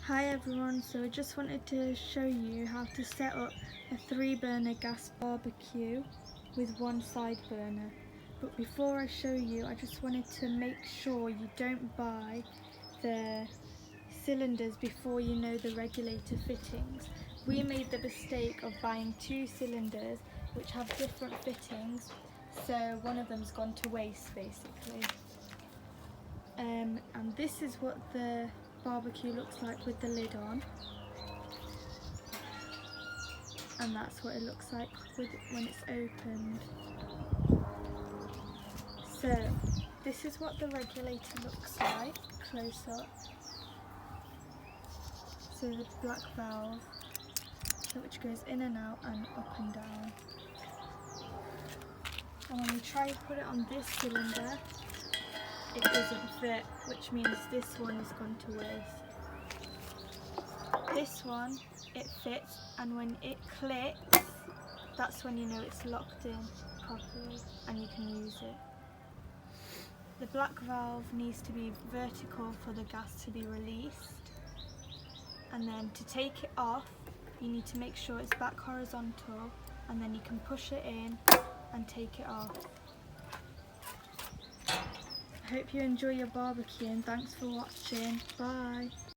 Hi everyone, so I just wanted to show you how to set up a 3-burner gas barbecue with one side burner. But before I show you, I just wanted to make sure you don't buy the cylinders before you know the regulator fittings. We made the mistake of buying 2 cylinders which have different fittings, so one of them's gone to waste basically. And this is what the barbecue looks like with the lid on, and that's what it looks like when it's opened. So this is what the regulator looks like close up. So the black valve which goes in and out and up and down, and when we try to put it on this cylinder it doesn't fit, which means this one has gone to waste. This one, it fits, and when it clicks, that's when you know it's locked in properly and you can use it. The black valve needs to be vertical for the gas to be released, and then to take it off you need to make sure it's back horizontal, and then you can push it in and take it off. I hope you enjoy your barbecue and thanks for watching. Bye.